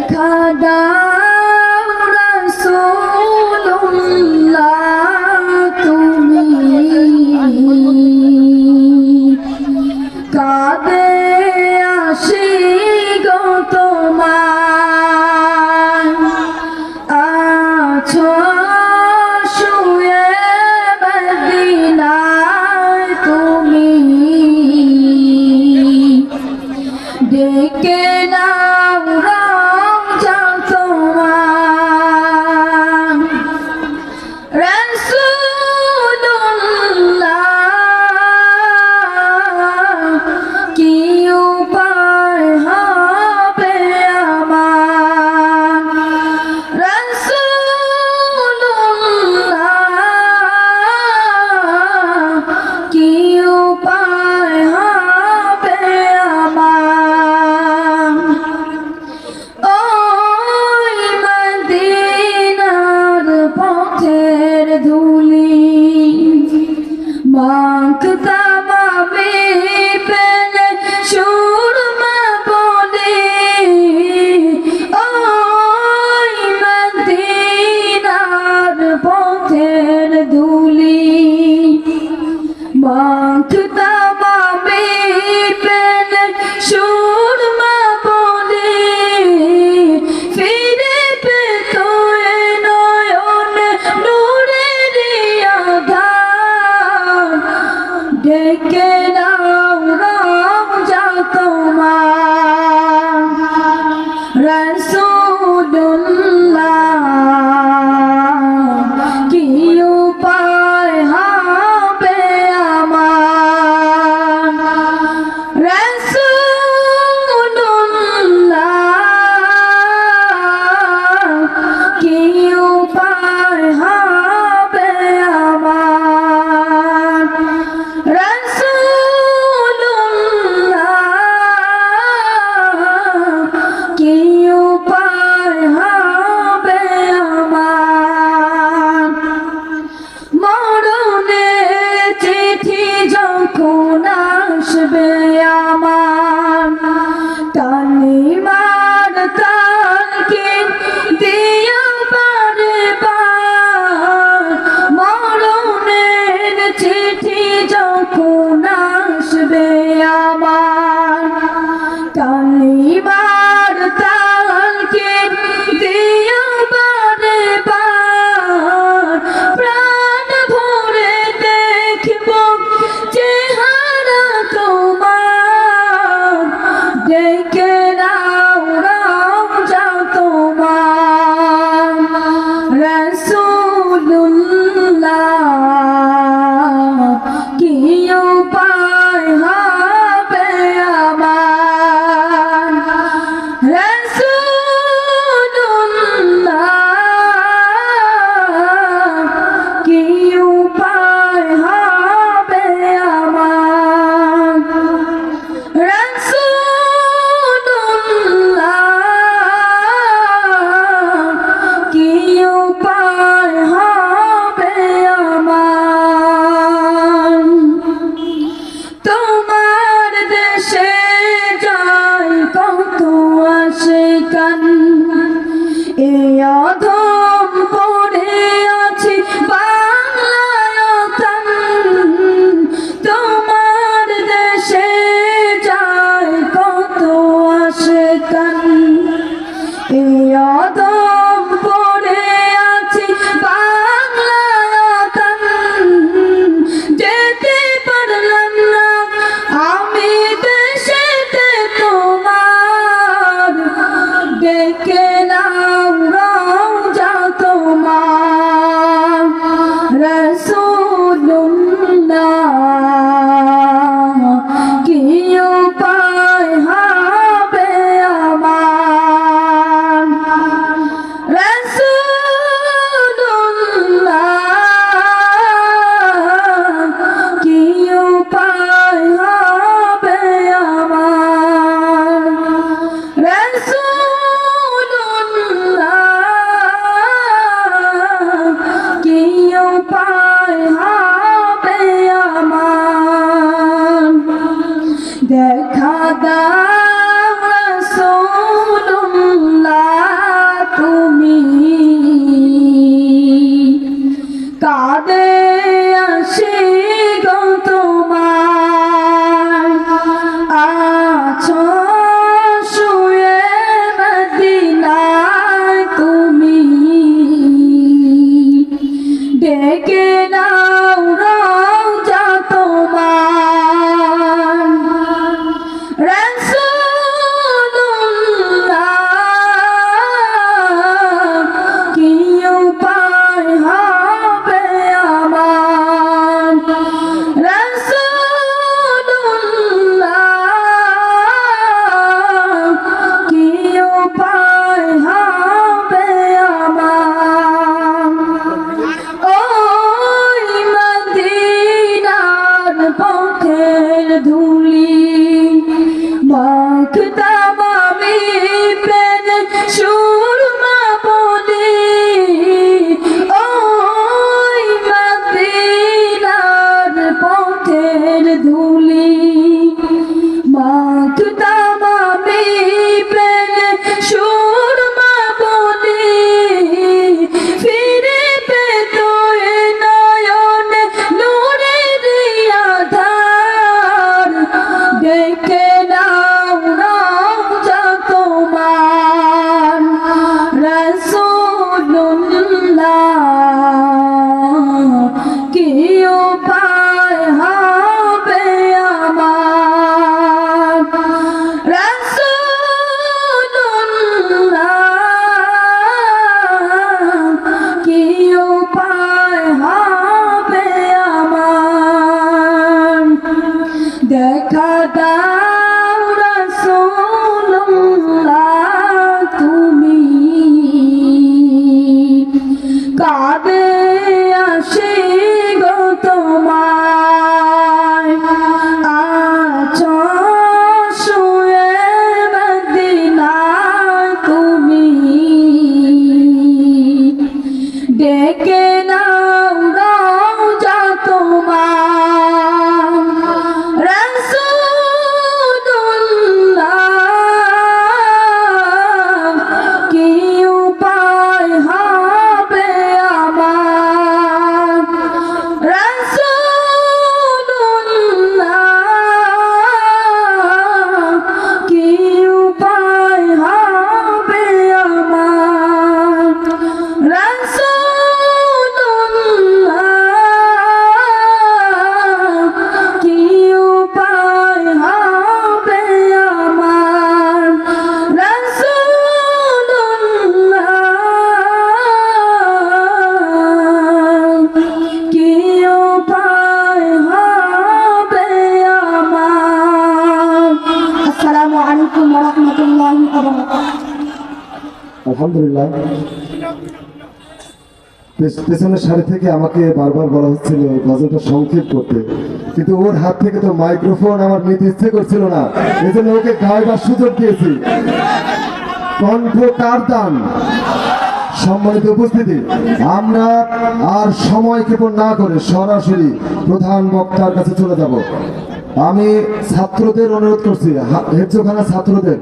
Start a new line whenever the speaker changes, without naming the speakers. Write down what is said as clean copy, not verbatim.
দেখা দাও রাসূলুল্লাহ তুমি কাঁদে আসি গো তোমার আছো শুয়ে মদিনায় তুমি ডেকে নাও রওজা তোমার রাসূলুল্লাহ কি উপায় হবে আমার রাসূলুল্লাহ কি উপায় হবে আমার ওই মদিনার পথের ধুলি মাখতাম আমি পেলে সুরমা বলে ওই মদিনার পথের ধুলি মাখতাম আমি পেলে সুরমা বলে ফিরে পেত এ নয়ন নূরের আধার ডেকে নাও রওজা তোমার রাসূলুল্লাহ কি উপায় হবে আমার রাসূলুল্লাহ কি উপায় হবে আমার রাসূলুল্লাহ কি উপায় হবে আমার মরণের চিঠি যখন আসবে আমার কালিমার তালকিন দিও বারে বার মরণের চিঠি যখন আসবে আমার কালিমার তালকিন দিও বারে বার প্রাণ ভরে দেখব চেহারা তোমার ডেকে নাও রওজা তোমার রাসূলুল্লাহ কি উপায় হবে আমার রাসূলুল্লাহ কি উপায় হবে আমার রাসূলুল্লাহ কি উপায় হবে আমার তোমার দেশে যাই কত আশিকান এ অধম পড়ে আছি বাংলায় তান তোমার দেশে যাই কত আশিকান এ অধম পড়ে আছি বাংলায় তান যেতে পারলাম না আমি দেশেতে তোমার ডেকে নাও রওজা তোমার রাসূলুল্লাহ কি উপায় হবে আমার রাসূলুল্লাহ কি উপায় হবে আমার রাসূলুল্লাহ কাঁদে আসি গো তোমায় আছো শুয়ে মদিনায় তুমি ডেকে নাও রওজা তোমার রাসূলুল্লাহ কি উপায় হবে আমার রাসূলুল্লাহ কি উপায় হবে আমার রাসূলুল্লাহ কি উপায় হবে আমার রাসূলুল্লাহ কি উপায় হবে আমার। আসসালামু আলাইকুম ওয়া রাহমাতুল্লাহি ওয়া বারাকাতুহু।
আলহামদুলিল্লাহ। পেছনের সারি থেকে আমাকে বারবার বলা হচ্ছিল গজলটা সংক্ষেপ করতে, কিন্তু ওর হাত থেকে তো মাইক্রোফোন আমার নিতে ইচ্ছে করছিল না, এই জন্য ওকে গাইবার সুযোগ দিয়েছি। কণ্ঠ কার দান। সম্মানিত উপস্থিতি, আমরা আর সময় ক্ষেপণ না করে সরাসরি প্রধান বক্তার কাছে চলে যাব। আমি ছাত্রদের অনুরোধ করছি, হেফজখানা ছাত্রদের